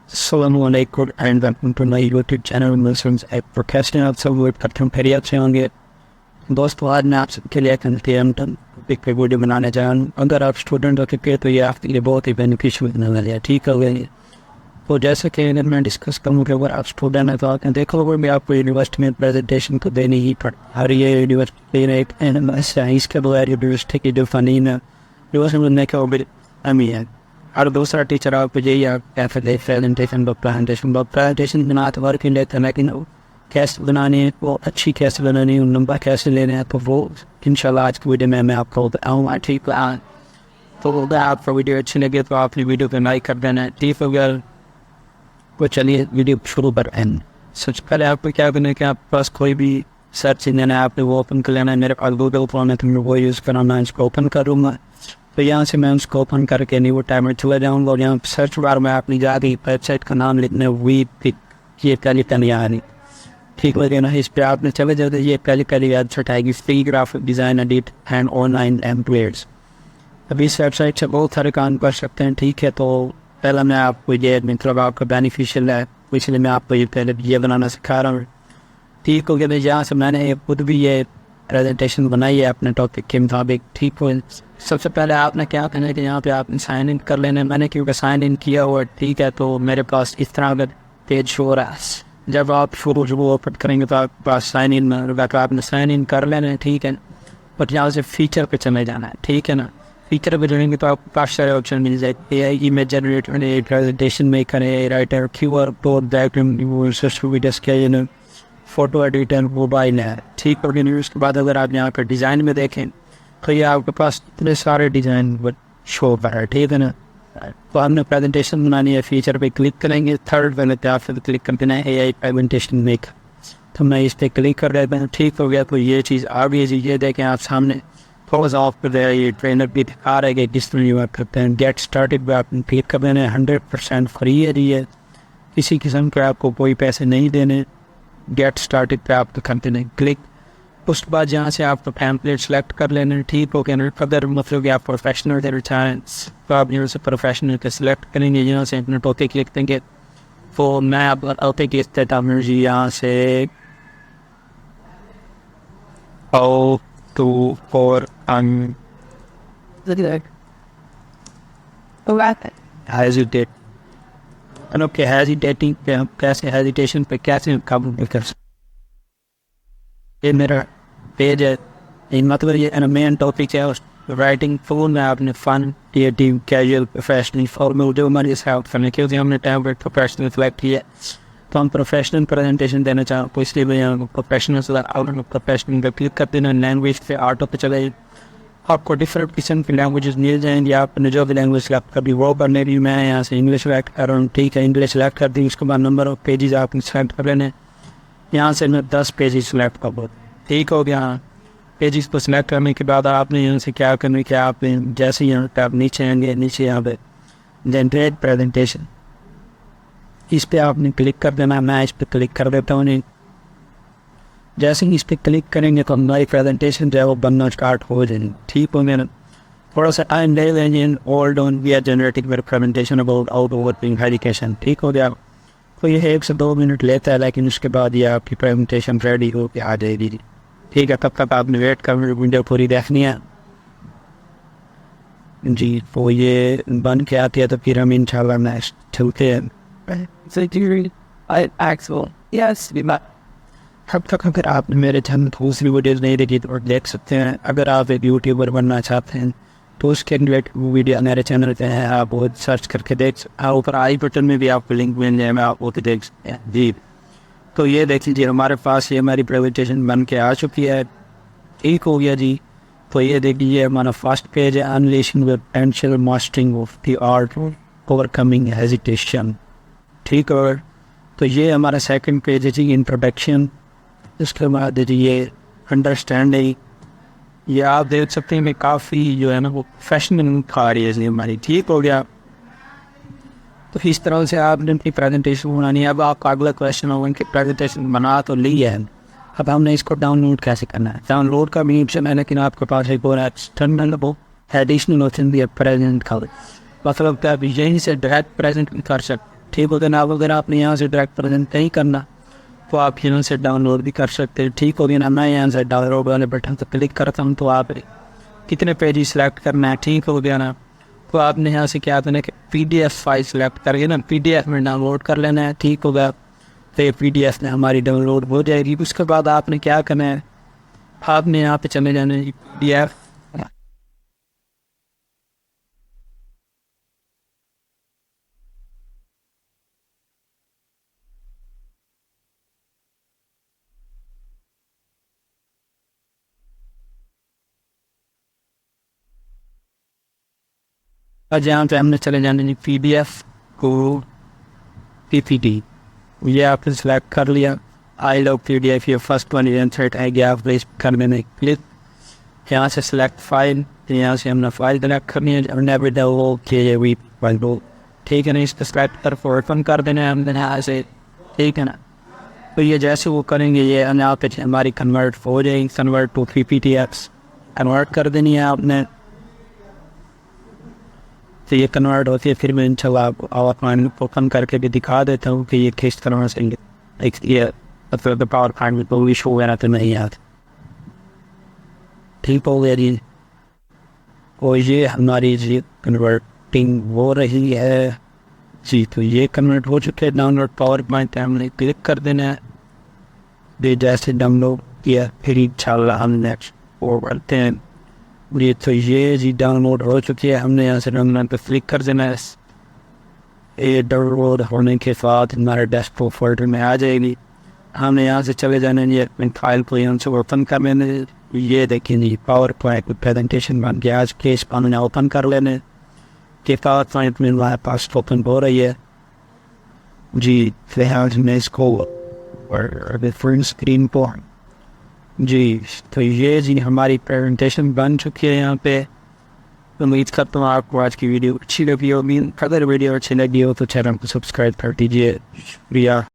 Assalamualaikum and welcome to my YouTube channel Muslims एक professional आप सब वेट करते हैं खैरियत से होंगे दोस्तों। आज मैं आप सबके लिए टॉपिक पे वीडियो बनाने जा रहा हूँ। अगर आप स्टूडेंट हो चुके तो ये आपके लिए बहुत ही बेनिफिशियल बनने वाले है, ठीक हो गया। तो जैसे कि मैं डिस्कस करूँ कि अगर आप स्टूडेंट हैं तो आप देखो अगर मैं आपको यूनिवर्सिटी में प्रेजेंटेशन तो देनी ही पड़ हर ये यूनिवर्सिटी एक एनएमएस है, इसके बगैर यूनिवर्सिटी की जो फनीन है यूनिवर्सिटी में क्या वो भी अमी है। और दूसरा टीचर आपको यही आप कैसे दे प्रेजेंटेशन बना तो वर्क लेते हैं, लेकिन कैसे बनानी है वो अच्छी कैसे बनानी है, नंबर कैसे लेने हैं, तो वो इंशाल्लाह आज की वीडियो में मैं आपको बताऊँगा, ठीक है। तो अगर आपको वीडियो अच्छी लगे तो आपने वीडियो को लाइक कर देना है, ठीक हो गया। तो चलिए वीडियो शुरू पर एंड। सबसे पहले आपको क्या करना है कि आपके पास कोई भी सर्च इंजन है आपने वो ओपन कर लेना है। मेरे पास गूगल फॉर्म है तो मैं वो यूज़ करूँगा, मैं इसको ओपन करूँगा। तो यहाँ से मैं उसको ओपन करके नहीं वो टाइमर चला जाऊँगा और यहाँ सर्च बार में आपने जाके वेबसाइट का नाम लिखना है ये पहली आ रही, ठीक हो गया ना। इस पर आपने चले जाते ये पहली वेबसाइट आएगी free graphic design edit and online employers. अभी इस वेबसाइट से बहुत सारे काम कर सकते हैं, ठीक है। तो पहला मैं आपको ये मतलब आपका बेनिफिशियल है इसलिए मैं आपको ये पहले ये बनाना सिखा रहा हूँ, ठीक हो गया। मैं यहाँ से मैंने खुद भी ये प्रेजेंटेशन बनाई है अपने टॉपिक के मुताबिक, ठीक हो। सबसे पहले आपने क्या करना है कि यहाँ पे आपने साइन इन कर लेना है। मैंने क्योंकि साइन इन किया हुआ, ठीक है, तो मेरे पास इस तरह का पेज शो रहा है। जब आप शुरू वो ओपन करेंगे तो आपके पास साइन इन में तो आपने साइन इन कर लेना है, ठीक है। बट यहाँ से फीचर पे चले जाना है, ठीक है ना। फीचर पे जाएंगे तो आपको काफ़ी सारे ऑप्शन मिल जाएंगे, AI इमेज जनरेट करें, प्रेजेंटेशन में करें, writer QR code background photo editor mobile है, ठीक हो गया। उसके बाद अगर आप यहाँ पर डिज़ाइन में देखें तो ये आपके पास इतने सारे डिज़ाइन शो कर रहा है, ठीक है ना। तो हमने प्रेजेंटेशन बनानी है, फीचर पे क्लिक करेंगे, थर्ड वाले पे आपसे क्लिक कर देना है AI प्रेजेंटेशन मेक। तो मैं इस पर क्लिक कर देता हूँ, ठीक हो गया। तो ये चीज़ आ गई जी, ये देखें आप सामने थोड़ा ऑफ कर दिया, ये ट्रेनर भी दिखा रहा है कि किस तरह वर्क करते हैं। गेट स्टार्टेड पे आपने क्लिक कर देना है, 100% फ्री है जी, ये किसी किस्म के आपको कोई पैसे नहीं देने। गेट स्टार्टेड पे आपको करते हैं क्लिक। उसके बाद यहाँ से आपको पैम्पलेट सेलेक्ट कर लेना है, ठीक हो गया। अगर मतलब कि आप प्रोफेशनल देना चाहें तो आप यहाँ से प्रोफेशनल के सिलेक्ट करेंगे, यहाँ से अपने टॉपिक लिख देंगे। तो मैं आप टॉपिक लिख देता हूँ जी, यहाँ से O to for hesitate okay hesitating पे हम कैसे हेजिटेशन पे कैसे काबू कर सकते। ये मेरा पेज है, मतलब ये मेन टॉपिक है राइटिंग फुल में आपने fun creative casual professional formal जो हमारे हिसाब करने क्योंकि हमने टाइम पर प्रोफेशनल सेलेक्ट किया तो हम प्रोफेशनल प्रेजेंटेशन देना चाहते तो इसलिए मैं यहाँ प्रोफेशनल पे क्लिक कर देना। लैंग्वेज पे आर्टो पे चले आपको डिफरेंट किस्म की लैंग्वेजेस मिल जाएंगी, आपने जो भी लैंग्वेज सेलेक्ट कर दी वो करने भी। मैं यहाँ से इंग्लिश सेलेक्ट कर रहा हूँ, ठीक है, इंग्लिश सेलेक्ट कर दी। उसके बाद नंबर ऑफ पेजेस आपने सेलेक्ट कर लेने, यहाँ से मैं 10 पेजेस सेलेक्ट कर दूँ, ठीक हो गया। पेजेस को सिलेक्ट करने के बाद आपने यहाँ से क्या करना है कि आपने जैसे यहाँ पे आप नीचे आएंगे, नीचे यहाँ पे जनरेट प्रेजेंटेशन इस पर आपने क्लिक कर देना। मैं इस पर क्लिक कर देता हूँ। जैसे ही इस पर क्लिक करेंगे तो हमारी प्रेजेंटेशन जो है वो बनना स्टार्ट हो जाएगी, ठीक हो गया। थोड़ा सा टाइम ले लेंगे। All done we are generating मेरे presentation about out over education, ठीक हो गया। तो ये 1 से 2 मिनट लेता है, लेकिन उसके बाद ये आपकी प्रेजेंटेशन रेडी हो के आ जाएगी, ठीक है। तब तक आपने वेट कर वीडियो पूरी देखनी है जी। तो ये बन के आती है तो फिर हम इंशाल्लाह नेक्स्ट चलते हैं। अब तक अगर आपने मेरे चैनल दूसरी वीडियोज़ नहीं देखी तो देख सकते हैं। अगर आप एक यूट्यूबर बनना चाहते हैं तो उसके रिलेटेड वीडियो मेरे चैनल पे है, आप वो सर्च करके देख सकते हैं। ऊपर आई बटन में भी आपको लिंक मिल जाए, आप वो देख सकते हैं जी। तो ये देख लीजिए हमारे पास ये हमारी प्रेजेंटेशन बन के आ चुकी है, ठीक हो गया जी। तो ये देखिए हमारा फर्स्ट पेज है, unleashing the potential mastering of the art overcoming hesitation, ठीक है। तो ये हमारा सेकंड पेज है जी, इंट्रोडक्शन। इसके बाद ये अंडरस्टैंडिंग, ये आप देख सकते हैं कि काफ़ी जो है ना वो प्रोफेशनल खा रही है हमारी, ठीक हो गया। तो इस तरह से आपने अपनी प्रेजेंटेशन बनानी है। अब आपका अगला क्वेश्चन होगा कि प्रेजेंटेशन बना तो ली है, अब हमने इसको डाउनलोड कैसे करना है। डाउनलोड का भी ऑप्शन है, लेकिन आपके पास एक और एक्सटर्नल वो एडिशनल ऑप्शन भी है प्रेजेंट का, मतलब कि आप यहीं से डायरेक्ट प्रेजेंट कर सकते, ठीक हो गया ना। अगर आपने यहाँ से डायरेक्ट प्रेजेंट नहीं करना तो आप यहाँ से डाउनलोड भी कर सकते हैं। ठीक हो गया ना। मैं यहाँ से डाउनलोड वाले बटन पर क्लिक करता हूँ तो आप कितने पेज सेलेक्ट करना है। ठीक हो गया ना। तो आपने यहाँ से क्या करना है कि PDF फाइल सेलेक्ट करके ना PDF में डाउनलोड कर लेना है। ठीक हो गया। तो ये PDF में हमारी डाउनलोड हो जाएगी। उसके बाद आपने क्या करना है, आपने यहाँ पे चले जाना है PDF और जहाँ पे हमने चले जाना है PDF को PPT। ये आपने सेलेक्ट कर लिया। आई लव PDF ये फर्स्ट वन इंसर्ट है गया। आप रेस कर देने क्लिक, यहाँ से सेलेक्ट फाइल, यहाँ से हमने फाइल सेलेक्ट करनी है। हमने अभी डाउनलोड किए हुई फाइल को, ठीक है ना। इसको सेलेक्ट कर ओपन कर देना है हमने यहाँ से, ठीक है ना। तो ये जैसे वो करेंगे ये यहाँ पे हमारी कन्वर्ट हो जाएगी। Convert to PPT apps convert कर देनी है आपने। तो ये कन्वर्ट होती है। फिर मैं इंशाल्लाह आपको पावर ओपन करके भी दिखा देता हूँ कि ये किस तरह से ये पावर पॉइंट को विश हो गया तो नहीं आता। ठीक हो गया जी। और ये हमारी जी कन्वर्टिंग हो रही है जी। तो ये कन्वर्ट हो चुके हैं। डाउनलोड पावर पॉइंट हमने क्लिक कर देना है। ये जैसे डाउनलोड किया फिर इंशाल्लाह हम नेक्स्ट और बढ़ते हैं। ये तो ये जी डाउनलोड हो चुकी है। हमने यहाँ से डाउनलोड पर क्लिक कर देना है। ये डाउनलोड होने के बाद हमारे डेस्कटॉप फोल्डर में आ जाएगी। हमने यहाँ से चले जाना है। ये अपनी फाइल को यहाँ से ओपन कर लेने। ये देखिए जी पावर पॉइंट प्रेजेंटेशन बन गया। आज के इस हमने ओपन कर लेने के पावर पॉइंट में हमारे पास ओपन हो रही है जी। फिलहाल मैं इसको और फुल स्क्रीन पर जी। तो ये जी हमारी प्रेजेंटेशन बन चुकी है यहाँ पे। उम्मीद करता हूँ आपको आज की वीडियो अच्छी लगी होगी। अगर वीडियो अच्छी लगी हो तो चैनल को सब्सक्राइब कर दीजिए। शुक्रिया।